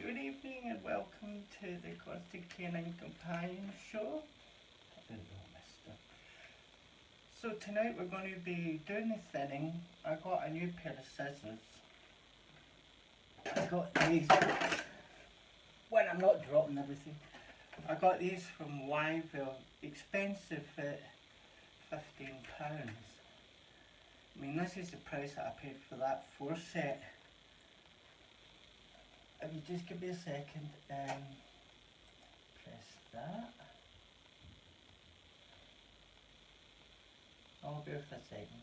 Good evening and welcome to the Constant Canine Companion Show. So tonight we're going to be doing the thinning. I got a new pair of scissors. I got these, when I'm not dropping everything, I got these from Wyville, expensive at £15. I mean, this is the price that I paid for that 4-set. If you just give me a second and press that. I'll be for a second.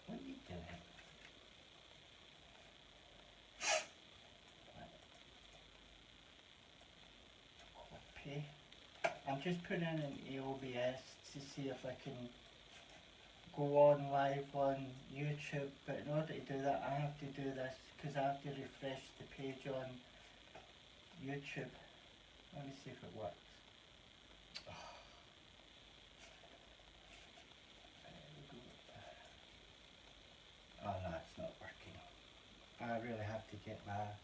What are you doing? Copy. I'm just putting in an OBS to see if I can go on live on YouTube, but in order to do that I have to do this because I have to refresh the page on YouTube. Let me see if it works. Oh no, it's not working. I really have to get my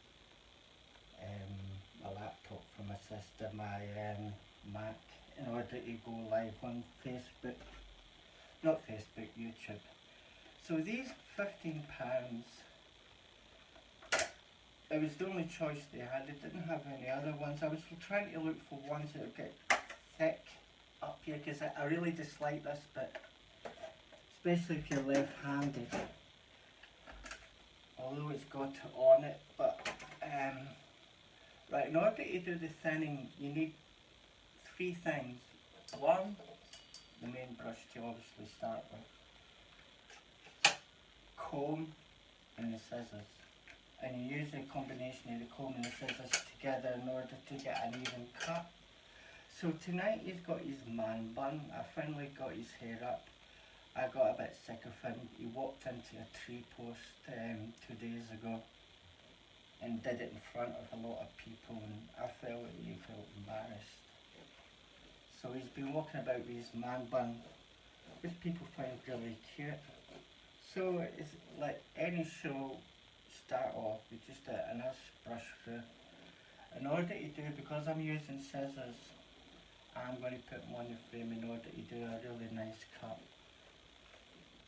laptop from my sister, my Mac, in order to go live on Facebook. Not Facebook, YouTube. So these £15, it was the only choice they had. They didn't have any other ones. I was trying to look for ones that would get thick up here because I really dislike this bit, especially if you're left-handed. Although it's got it on it, but right, in order to do the thinning, you need 3 things. One, the main brush to obviously start with, comb and the scissors, and you use a combination of the comb and the scissors together in order to get an even cut. So tonight he's got his man bun. I finally got his hair up. I got a bit sick of him. He walked into a tree post 2 days ago and did it in front of a lot of people, and I felt embarrassed. So he's been walking about with his man bun, which people find really cute. So it's like any show, start off with just a nice brush through. In order to do, because I'm using scissors, I'm going to put them on the frame in order to do a really nice cut.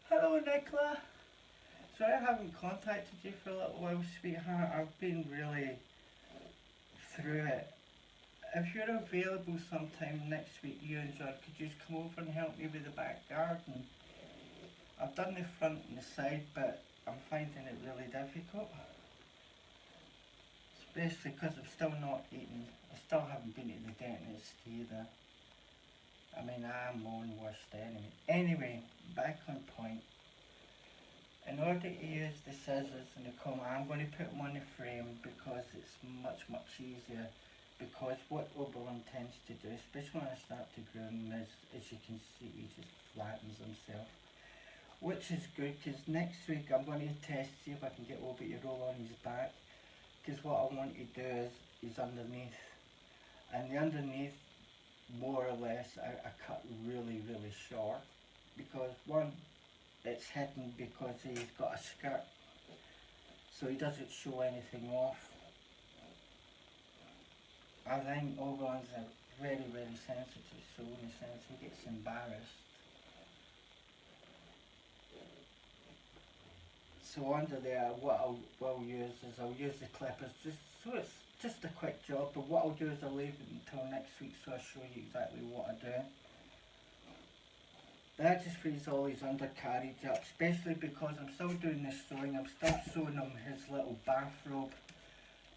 Hello Nicola! Sorry I haven't contacted you for a little while, sweetheart. I've been really through it. If you're available sometime next week, you and John, could you just come over and help me with the back garden? I've done the front and the side, but I'm finding it really difficult. Especially because I'm still not eating. I still haven't been to the dentist either. I mean, I'm my own worst enemy. Anyway, back on point. In order to use the scissors and the comb, I'm going to put them on the frame because it's much easier. Because what Oberon tends to do, especially when I start to groom him, is, as you can see, he just flattens himself. Which is good, because next week I'm going to test, see if I can get Obi to roll on his back. Because what I want to do is underneath. And the underneath, more or less, I cut really short. Because one, it's hidden because he's got a skirt. So he doesn't show anything off. I think Oberon's a very sensitive soul in the sense he gets embarrassed. So under there, what I will use is I'll use the clippers, just so it's just a quick job, but what I'll do is I'll leave it until next week so I'll show you exactly what I do. That just frees all his undercarriage up, especially because I'm still doing the sewing. I'm still sewing him his little bathrobe.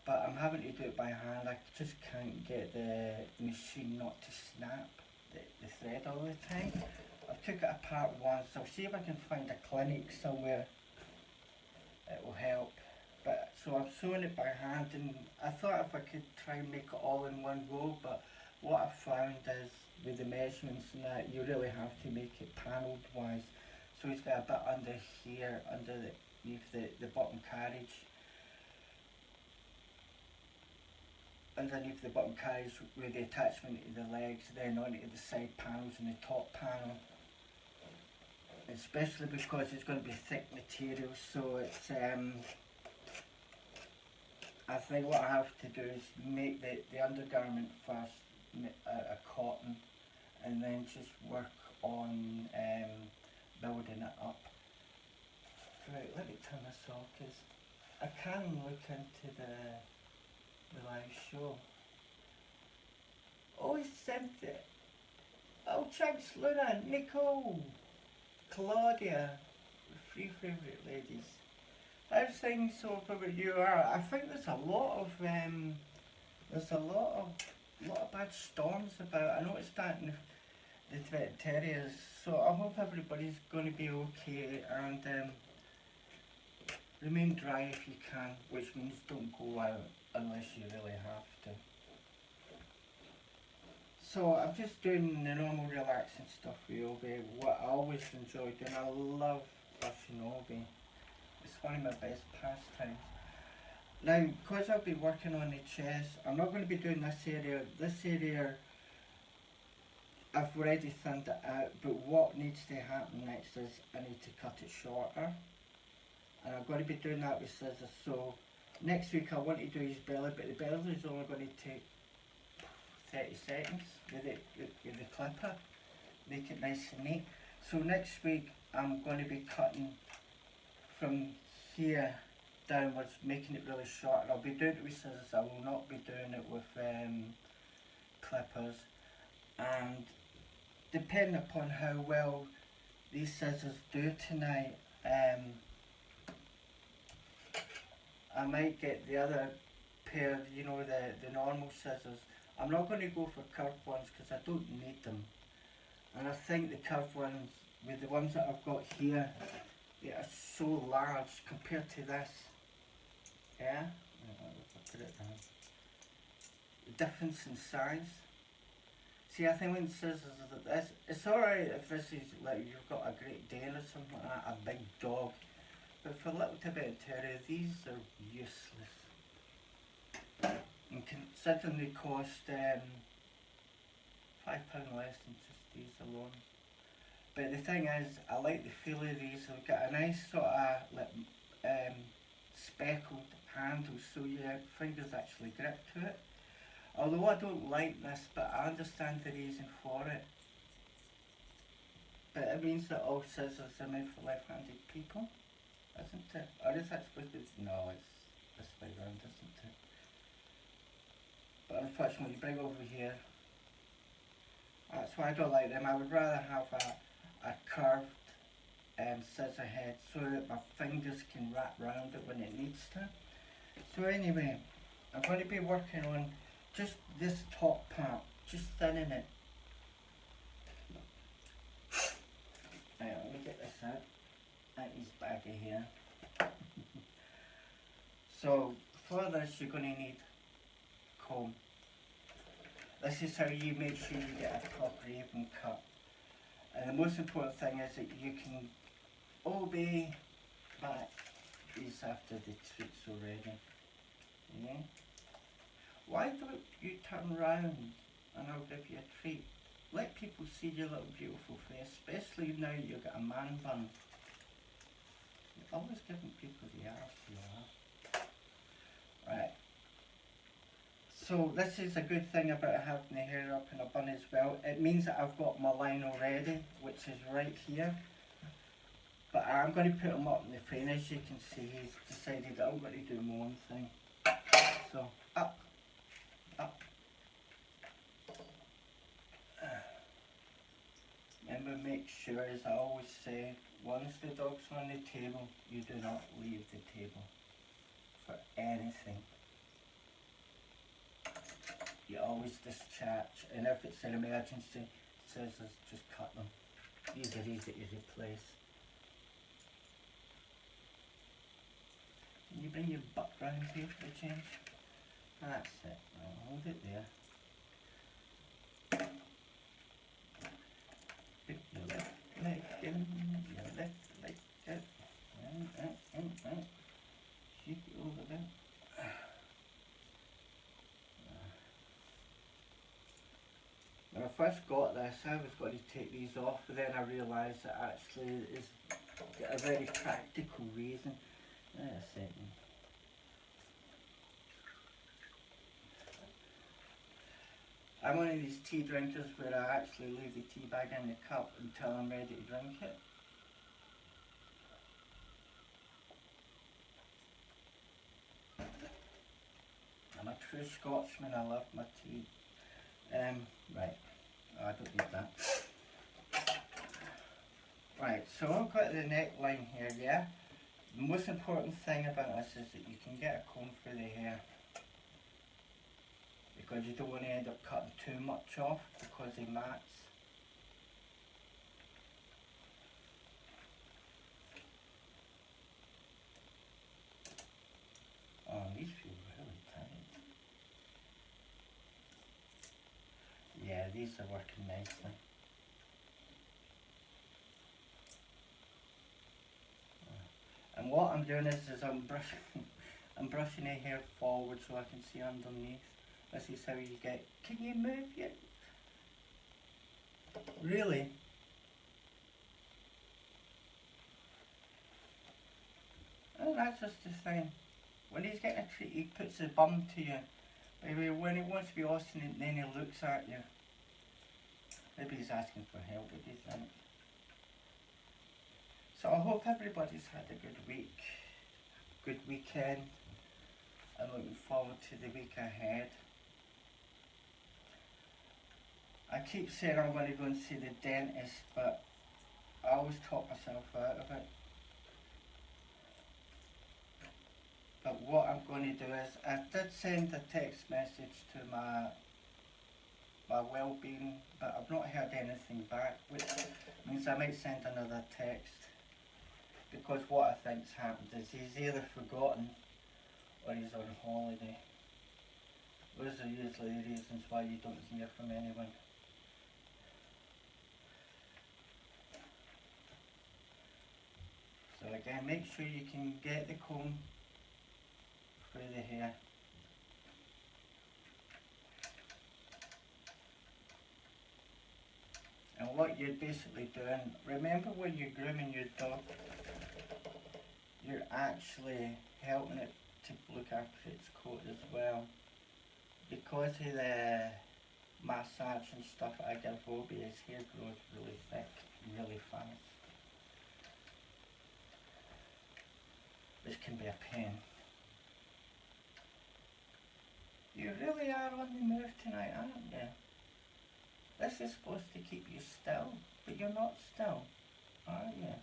But I'm having to do it by hand. I just can't get the machine not to snap the thread all the time. I've took it apart once. I'll see if I can find a clinic somewhere that will help. But so I'm sewing it by hand, and I thought if I could try and make it all in one go, but what I found is with the measurements and that, you really have to make it panelled wise. So he's got a bit under here, underneath the bottom carriage. Underneath the bottom carriage with the attachment to the legs, then onto the side panels and the top panel. Especially because it's going to be thick material, so it's I think what I have to do is make the undergarment first, a cotton, and then just work on building it up. Right, let me turn this off because I can look into the live show. Oh, he sent it. Oh, thanks, Luna, Nicole, Claudia, three favourite ladies. How's things over where you are? I think there's a lot of bad storms about. I noticed that in the Tibetan terriers. So I hope everybody's going to be okay and remain dry if you can, which means don't go out unless you really have to. So I'm just doing the normal relaxing stuff with Obi, what I always enjoy doing. I love brushing Obi. It's one of my best pastimes. Now, because I'll be working on the chest, I'm not going to be doing this area. This area, I've already thinned it out, but what needs to happen next is I need to cut it shorter. And I'm going to be doing that with scissors. So next week I want to do his belly, but the belly is only going to take 30 seconds with the clipper. Make it nice and neat. So next week I'm going to be cutting from here downwards, making it really short. I'll be doing it with scissors. I will not be doing it with clippers. And depending upon how well these scissors do tonight, I might get the other pair, you know, the normal scissors. I'm not going to go for curved ones because I don't need them. And I think the curved ones, with the ones that I've got here, they are so large compared to this. Yeah? I'll put it down. The difference in size. See, I think when scissors are like this, it's alright if this is like you've got a Great Dane or something like that, a big dog. But for little Tibetan terrier, these are useless. And considering they cost £5 less than just these alone. But the thing is, I like the feel of these. They've got a nice sort of like speckled handle, so your fingers actually grip to it. Although I don't like this, but I understand the reason for it. But it means that all scissors are made for left-handed people, isn't it? Or is that supposed to be? No, it's this way round, isn't it? But unfortunately, bring over here. That's why I don't like them. I would rather have a curved scissor head so that my fingers can wrap around it when it needs to. So anyway, I'm going to be working on just this top part, just thinning it. Right, let me get this out. That is back of here. So for this you're going to need comb. This is how you make sure you get a proper even cut. And the most important thing is that you can obey back these after the treats already. Yeah? Why don't you turn round and I'll give you a treat? Let people see your little beautiful face, especially now you've got a man bun. You're always giving people the arse, you are. Right. So this is a good thing about having the hair up in a bun as well. It means that I've got my line already, which is right here. But I'm going to put them up in the frame. As you can see, he's decided that I'm going to do my own thing. So, up, up. Remember, make sure, as I always say, once the dog's on the table, you do not leave the table for anything. You always discharge, and if it's an emergency, scissors, just cut them. These are easy to replace. Can you bring your butt round here for a change? That's it. I'll hold it there. Put your left leg in, your left leg out. Shake it over there. When I first got this, I was going to take these off, but then I realised that actually it's got a very practical reason. Wait a second. I'm one of these tea drinkers where I actually leave the tea bag in the cup until I'm ready to drink it. I'm a true Scotsman, I love my tea. Right, oh, I don't need that. Right, so I've got the neckline here, yeah? The most important thing about this is that you can get a comb through the hair. Because you don't want to end up cutting too much off because they mats. Oh, these feel really tight. Yeah, these are working nicely. And what I'm doing is I'm brushing the hair forward so I can see underneath. This is how you get. Can you move yet? Really? And that's just the thing. When he's getting a treat, he puts his bum to you. Maybe when he wants to be obstinate, then he looks at you. Maybe he's asking for help, what do you think? So I hope everybody's had a good week, good weekend. I'm looking forward to the week ahead. I keep saying I'm going to go and see the dentist, but I always talk myself out of it. But what I'm going to do is, I did send a text message to my well-being, but I've not heard anything back, which means I might send another text. Because what I think's happened is he's either forgotten or he's on holiday. Those are usually the reasons why you don't hear from anyone. So again, make sure you can get the comb through the hair. And what you're basically doing, remember when you're grooming your dog, you're actually helping it to look after its coat as well. Because of the massage and stuff I give Obi, his hair grows really thick, really fast. Which can be a pain. You really are on the move tonight, aren't you? This is supposed to keep you still, but you're not still, are you?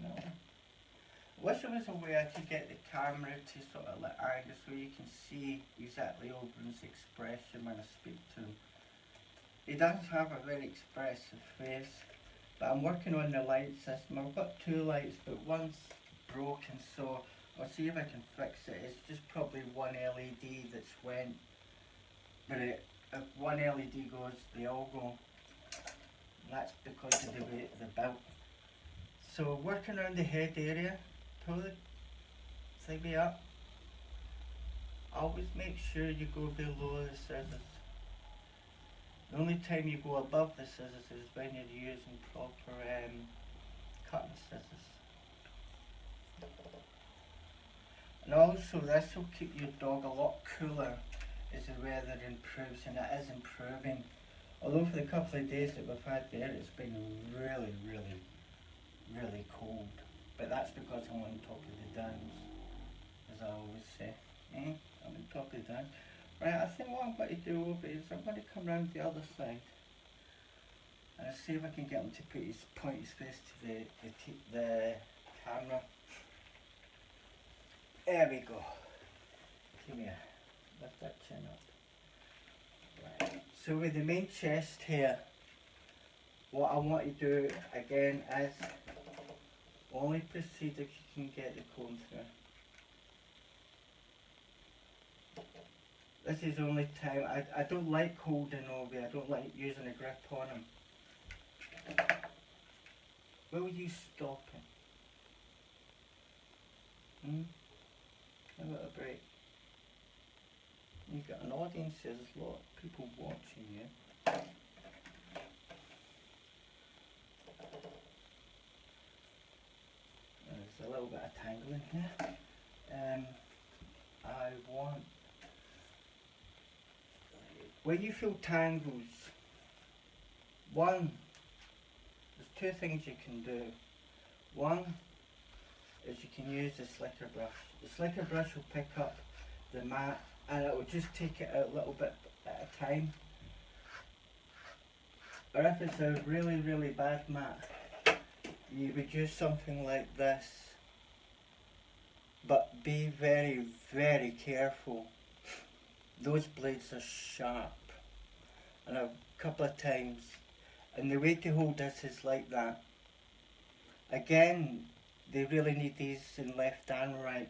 No. I wish I was a way to get the camera to sort of like angle so you can see exactly Oberon's expression when I speak to him. He doesn't have a very expressive face, but I'm working on the light system. I've got two lights, but one's broken, so I'll see if I can fix it. It's just probably one LED that's went, but if one LED goes, they all go. And that's because of the way they're built. So working around the head area, pull the thingy up. Always make sure you go below the scissors. The only time you go above the scissors is when you're using proper cutting scissors. And also this will keep your dog a lot cooler as the weather improves, and it is improving. Although for the couple of days that we've had there, it's been really, really, really cold. But that's because I'm on top of the downs, as I always say. I'm on top of the downs. Right, I think what I'm going to do is I'm going to come round the other side and see if I can get him to point his face to the camera. There we go. Come here. Lift that chin up. Right. So with the main chest here, what I want to do again is only proceed if you can get the comb through. This is the only time, I don't like holding Obi, I don't like using a grip on him. Will you stop it? How about a break? You've got an audience, there's a lot of people watching you. There's a little bit of tangling here. I want when you feel tangles, one, there's two things you can do. One is you can use the slicker brush. The slicker brush will pick up the mat and it will just take it out a little bit at a time. Or if it's a really, really bad mat, you would use something like this. But be very, very careful. Those blades are sharp. And a couple of times, and the way to hold this is like that. Again, they really need these in left and right.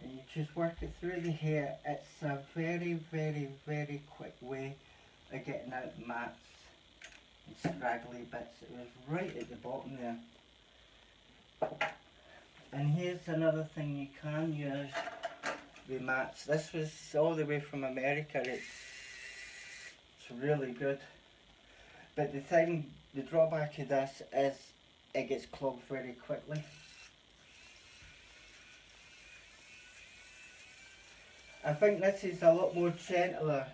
And you just work it through the hair. It's a very, very, very quick way of getting out mats and scraggly bits. It was right at the bottom there. And here's another thing you can use with mats. This was all the way from America. It's really good. But the drawback of this is it gets clogged very quickly. I think this is a lot more gentler,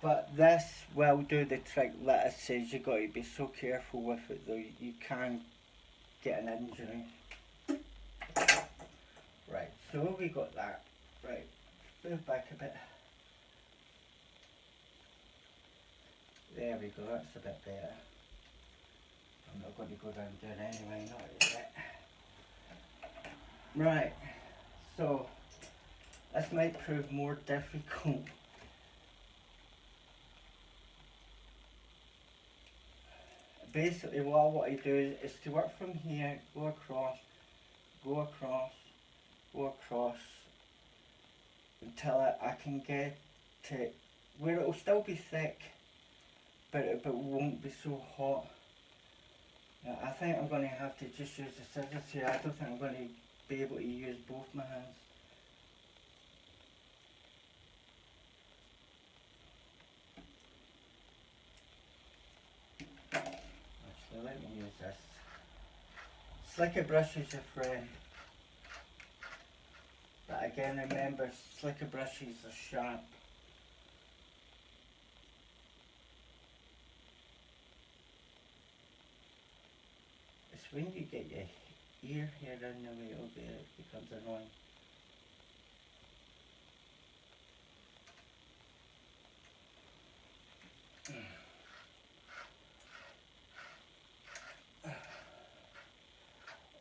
but this will do the trick. Like I said, you've got to be so careful with it though, you can get an injury. Right, so we got that. Right, move back a bit. There we go, that's a bit better. I'm not going to go down there anyway, not yet. Right, so this might prove more difficult. Basically what I want to do is to work from here, go across, go across, go across, until I can get to where it will still be thick, but it won't be so hot. Now, I think I'm going to have to just use the scissors here. I don't think I'm going to be able to use both my hands. Actually, let me use this. Slicker brush is your friend. But again, remember, slicker brushes are sharp. It's when you get your ear hair in the way of it becomes annoying.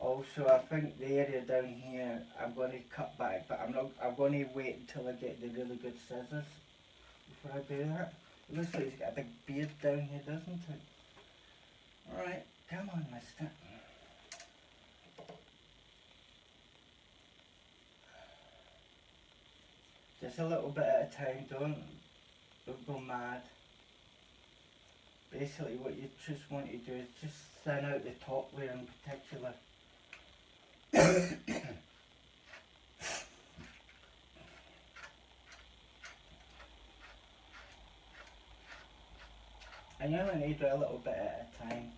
Also, I think the area down here I'm going to cut back, but I'm going to wait until I get the really good scissors before I do that. It looks like he's got a big beard down here, doesn't it? Alright, come on, mister. Just a little bit at a time, don't go mad. Basically what you just want to do is just thin out the top layer in particular. And you only need a little bit at a time.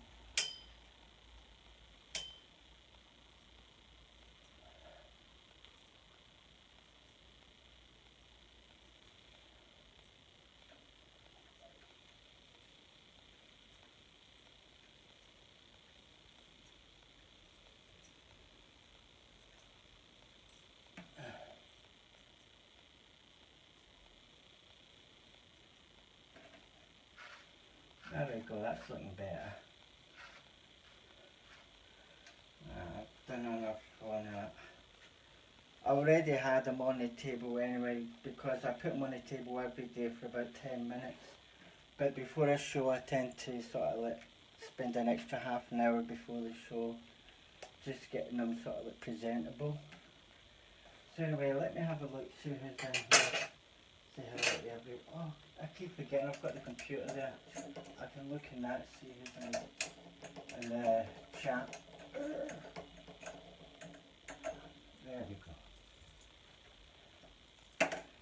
There we go, that's looking better. I've done enough on that. I already had them on the table anyway, because I put them on the table every day for about 10 minutes. But before a show I tend to sort of like spend an extra half an hour before the show, just getting them sort of like presentable. So anyway, let me have a look, see who's in here. See how we have it. Oh, I keep forgetting I've got the computer there. I can look in that, see who's in the chat. There we go.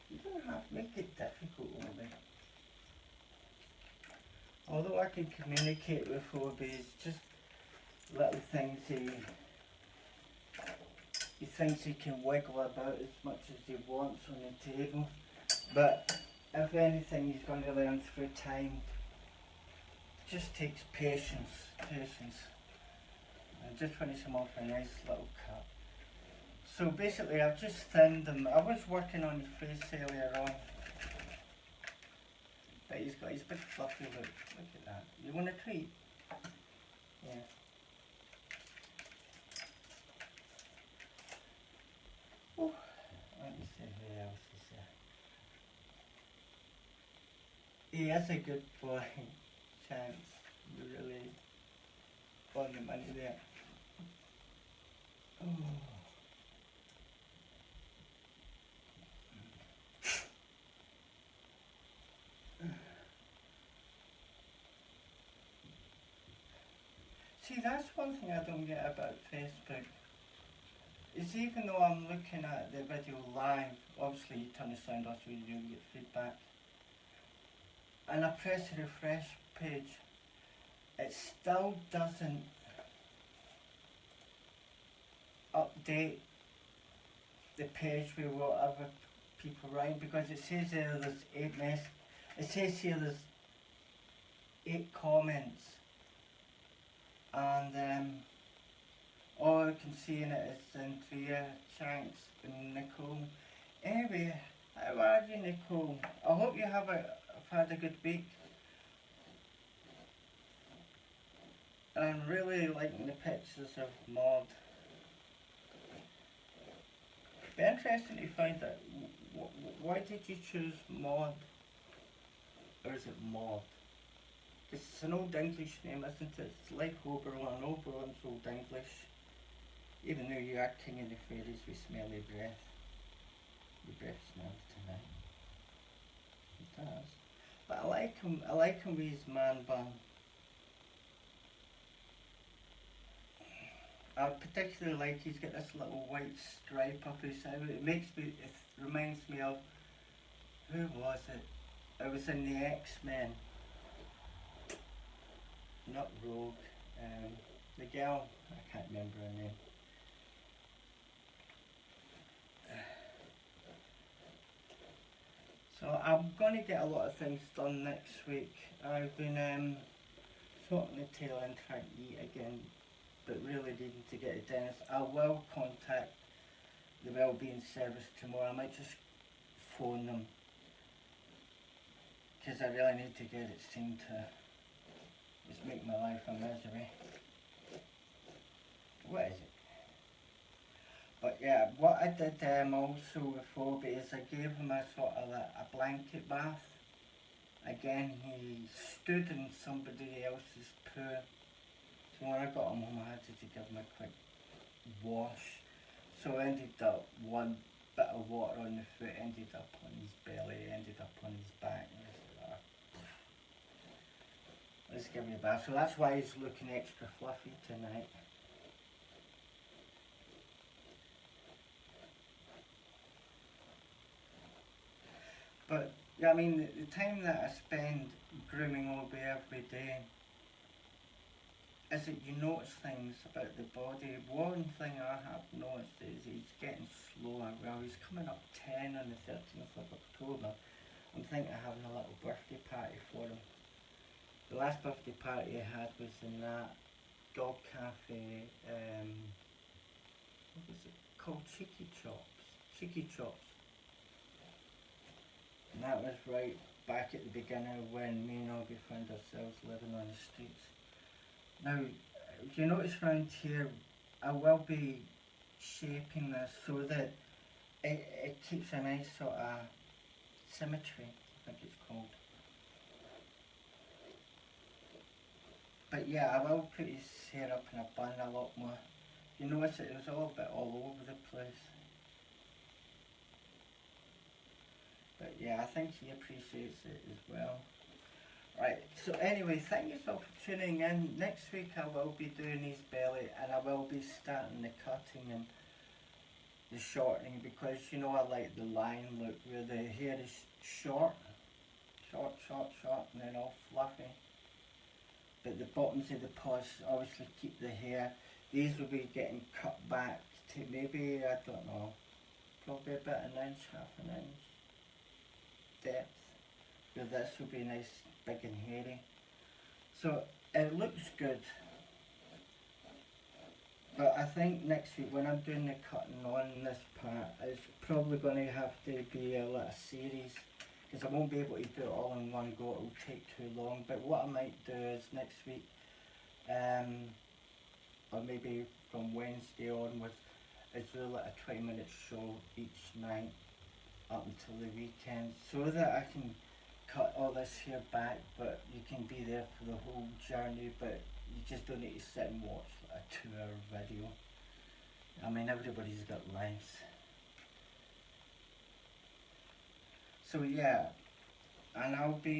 You don't have to make it difficult, Obi. Although I can communicate with Obi, it's just little things he thinks he can wiggle about as much as he wants on the table. But if anything, he's going to learn through time. It just takes patience. And just finish him off a nice little cut. So basically, I've just thinned him. I was working on his face earlier on. But he's got his big fluffy look. Look at that. You want a treat? Yeah. Oh, let me see who else is there. He is a good boy, Chance. You really won the money there. Oh. See, that's one thing I don't get about Facebook. Is even though I'm looking at the video live, obviously you turn the sound off so you don't get feedback, and I press the refresh page, it still doesn't update the page with whatever people write, because it says there there's 8 it says here there's 8 comments, and all I can see in it is Andrea, Shanks and Nicole. Anyway, how are you, Nicole? I hope you have had a good week. And I'm really liking the pictures of Maud. Be interesting to find out, why did you choose Maud? Or is it Maud? It's an old English name, isn't it? It's like Oberon. Oberon's old English. Even though you are king of the fairies with smelly breath. Your breath smells tonight. It does. But I like him with his man bun. I particularly like he's got this little white stripe up his side. It reminds me of, who was it? It was in the X-Men. Not Rogue. The girl, I can't remember her name. So I'm going to get a lot of things done next week. I've been sorting the tail and trying to eat again, but really needing to get a dentist. I will contact the wellbeing service tomorrow. I might just phone them, because I really need to get it seen to. Just make my life a misery. What is it? But yeah, what I did also with Phoebe is I gave him a sort of a blanket bath. Again, he stood in somebody else's poo. So when I got him home, I had to give him a quick wash. So I ended up one bit of water on the foot, ended up on his belly, ended up on his back. Let's give him a bath. So that's why he's looking extra fluffy tonight. But yeah, I mean, the time that I spend grooming Obi every day is that you notice things about the body. One thing I have noticed is he's getting slower. Well, he's coming up 10 on the 13th of October. I'm thinking of having a little birthday party for him. The last birthday party I had was in that dog cafe, what was it called? Cheeky Chops. And that was right back at the beginning when me and Augie found ourselves living on the streets. Now, if you notice around here, I will be shaping this so that it keeps a nice sort of symmetry, I think it's called. But yeah, I will put his hair up in a bun a lot more. You notice it was all a bit all over the place. But yeah, I think he appreciates it as well. Right, so anyway, thank you all for tuning in. Next week I will be doing his belly, and I will be starting the cutting and the shortening, because you know I like the line look where the hair is short, and then all fluffy. But the bottoms of the paws obviously keep the hair. These will be getting cut back to maybe, I don't know, probably about an inch, half an inch depth. But this will be nice, big and hairy. So it looks good. But I think next week when I'm doing the cutting on this part, it's probably going to have to be a little series. Because I won't be able to do it all in one go, it'll take too long. But what I might do is next week, or maybe from Wednesday onwards, is do like a 20-minute show each night up until the weekend, so that I can cut all this here back, but you can be there for the whole journey, but you just don't need to sit and watch like a 2-hour video. I mean, everybody's got lives. So yeah, and I'll be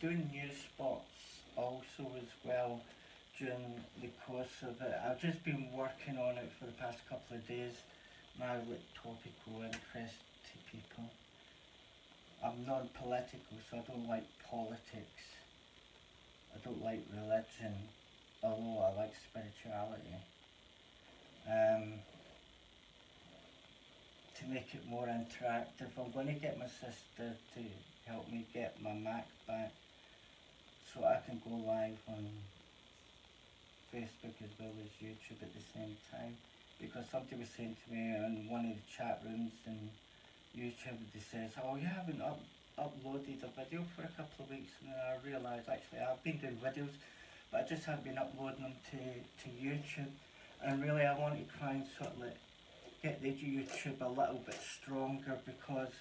doing new spots also as well during the course of it. I've just been working on it for the past couple of days now with topical interest to people. I'm non-political, so I don't like politics. I don't like religion, although I like spirituality. To make it more interactive, I'm going to get my sister to help me get my Mac back so I can go live on Facebook as well as YouTube at the same time, because somebody was saying to me in one of the chat rooms in YouTube, they says, oh, you haven't uploaded a video for a couple of weeks, and then I realised actually I've been doing videos, but I just haven't been uploading them to YouTube, and really I want to try and sort of like get the YouTube a little bit stronger, because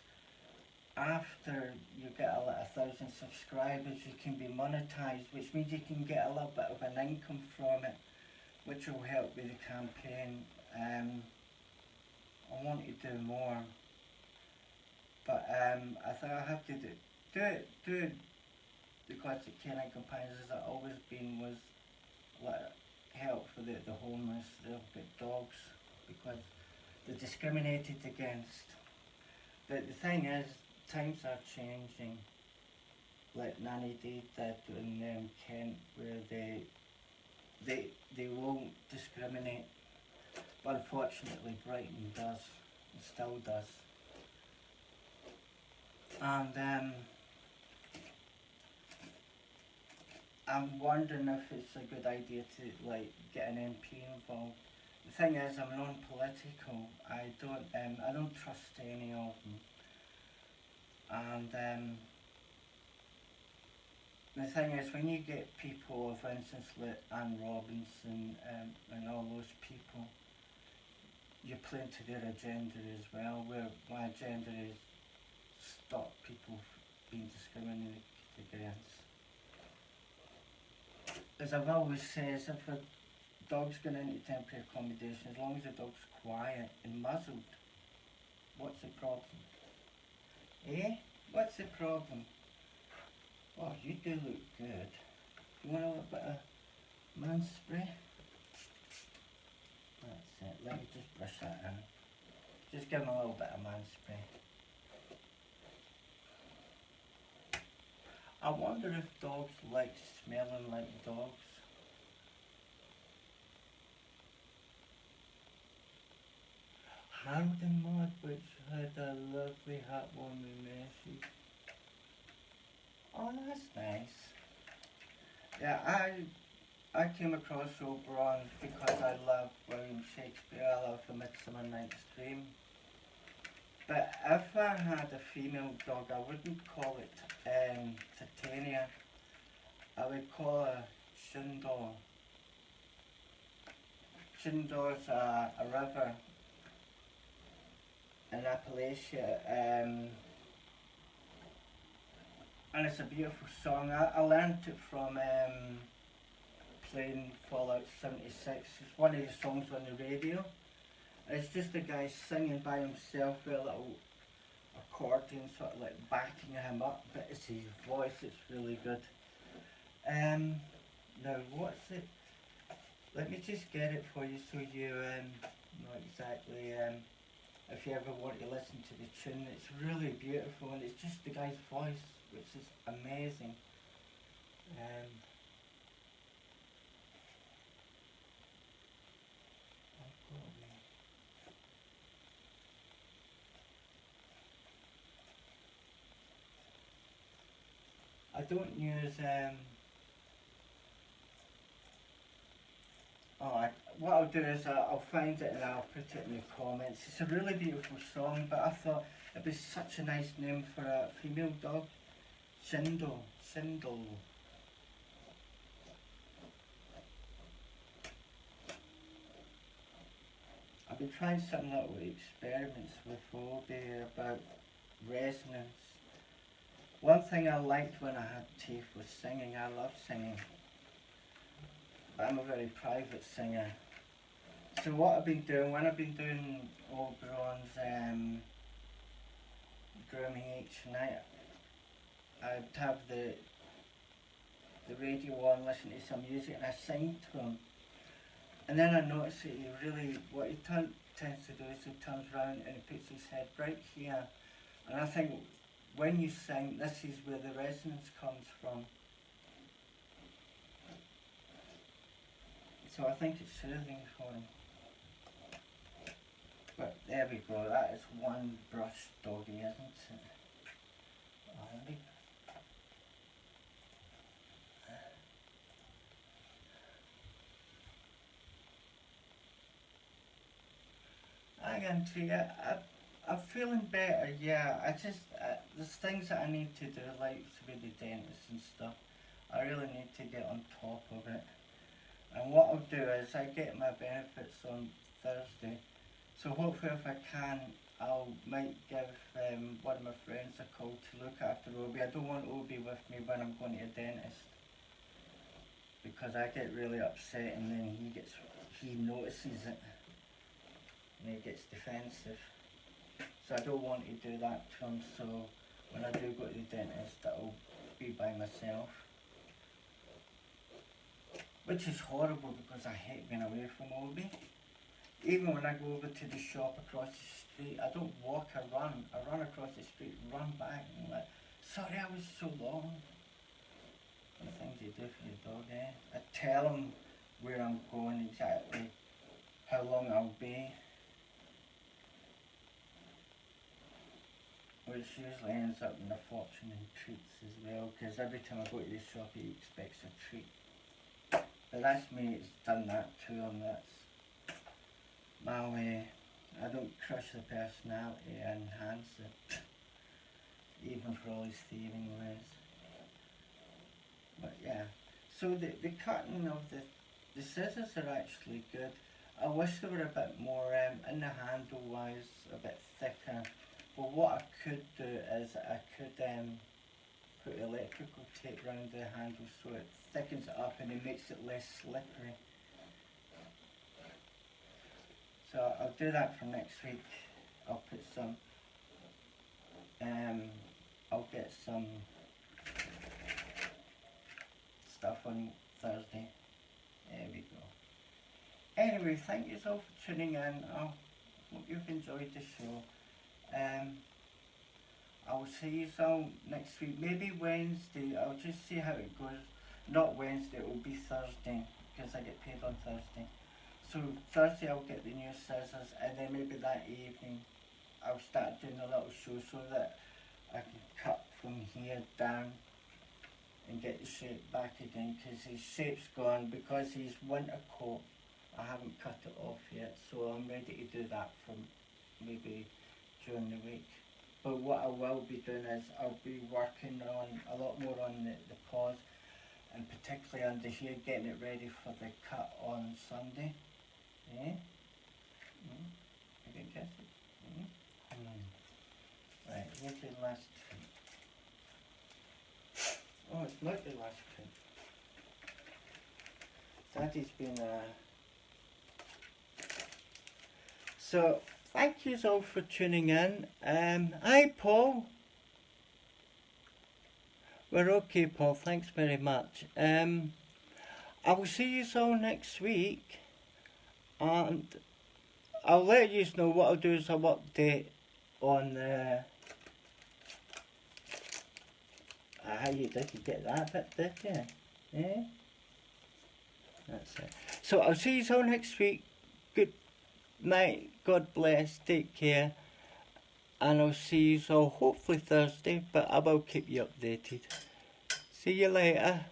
after you get a 1,000 subscribers you can be monetized, which means you can get a little bit of an income from it, which will help with the campaign. I want to do more, but I think I have to do it because the canine companions, as I've always been, was like help for the homeless, the dogs, because they're discriminated against. But the thing is, times are changing. Like Nanny Day did in Kent, where they won't discriminate. But unfortunately Brighton does, and still does. And I'm wondering if it's a good idea to like get an MP involved. The thing is, I'm non-political. I don't trust any of them. And the thing is, when you get people, for instance, like Anne Robinson and all those people, you play into their agenda as well, where my agenda is stop people being discriminated against. As I've always said, if a dog's going into temporary accommodation, as long as the dog's quiet and muzzled, what's the problem? Eh? What's the problem? Oh, you do look good. You want a little bit of man spray? That's it. Let me just brush that in. Just give him a little bit of man spray. I wonder if dogs like smelling like dogs. Harold and Maud, which had a lovely heartwarming message. Oh, that's nice. Yeah, I came across Oberon because I love William Shakespeare. I love A Midsummer Night's Dream. But if I had a female dog, I wouldn't call it Titania. I would call her Shindor. Shindor's a river in Appalachia, and it's a beautiful song. I learned it from playing Fallout 76. It's one of the songs on the radio. It's just a guy singing by himself with a little accordion sort of like backing him up, but it's his voice, it's really good. Now what's it? Let me just get it for you so you know exactly, if you ever want to listen to the tune. It's really beautiful, and it's just the guy's voice, which is amazing. don't use what I'll do is I'll find it and I'll put it in the comments. It's a really beautiful song, but I thought it'd be such a nice name for a female dog. Shindle. I've been trying some little experiments with Obi about resonance. One thing I liked when I had teeth was singing. I love singing. But I'm a very private singer. So what I've been doing, when I've been doing Oberon's grooming each night, I'd have the radio on, listen to some music, and I sing to him. And then I noticed that what he tends to do is he turns around and he puts his head right here. And I think when you sing, this is where the resonance comes from. So I think it's soothing for him. But there we go, that is one brush doggy, isn't it? I'm feeling better, yeah. There's things that I need to do, like with the dentist and stuff. I really need to get on top of it. And what I'll do is I get my benefits on Thursday. So hopefully if I can, might give one of my friends a call to look after Obi. I don't want Obi with me when I'm going to a dentist, because I get really upset and then he notices it and he gets defensive. So I don't want to do that to him, so when I do go to the dentist, I'll be by myself. Which is horrible because I hate being away from Obi. Even when I go over to the shop across the street, I don't walk, I run. I run across the street, run back, and I'm like, sorry I was so long. The things you do for your dog, eh? I tell him where I'm going exactly, how long I'll be. Which usually ends up in a fortune in treats as well, because every time I go to the shop he expects a treat. But that's me, it's done that to him, that's my way. I don't crush the personality, I enhance it. Even for all his thieving ways. But yeah, so the cutting of the scissors are actually good. I wish they were a bit more, in the handle wise, a bit thicker. But what I could do is I could put electrical tape around the handle so it thickens it up and it makes it less slippery. So I'll do that for next week. I'll put some, I'll get some stuff on Thursday. There we go. Anyway, thank you all for tuning in. I hope you've enjoyed the show. I'll see you all next week, maybe Wednesday. I'll just see how it goes. Not Wednesday, it will be Thursday, because I get paid on Thursday. So Thursday I'll get the new scissors, and then maybe that evening I'll start doing a little show so that I can cut from here down and get the shape back again, because his shape's gone because his winter coat, I haven't cut it off yet, so I'm ready to do that from maybe during the week. But what I will be doing is I'll be working on a lot more on the paws, and particularly under here, getting it ready for the cut on Sunday. Yeah? You can kiss it? Right, here's the last two. Oh, it's not the last two. Daddy's been So, thank you all for tuning in. Hi Paul. We're okay, Paul, thanks very much. I will see you all next week, and I'll let you know what I'll do is I'll update on how you did you get that bit, did you? Yeah? That's it. So I'll see you all next week. Good night, God bless, take care, and I'll see you all hopefully Thursday, but I will keep you updated. See you later.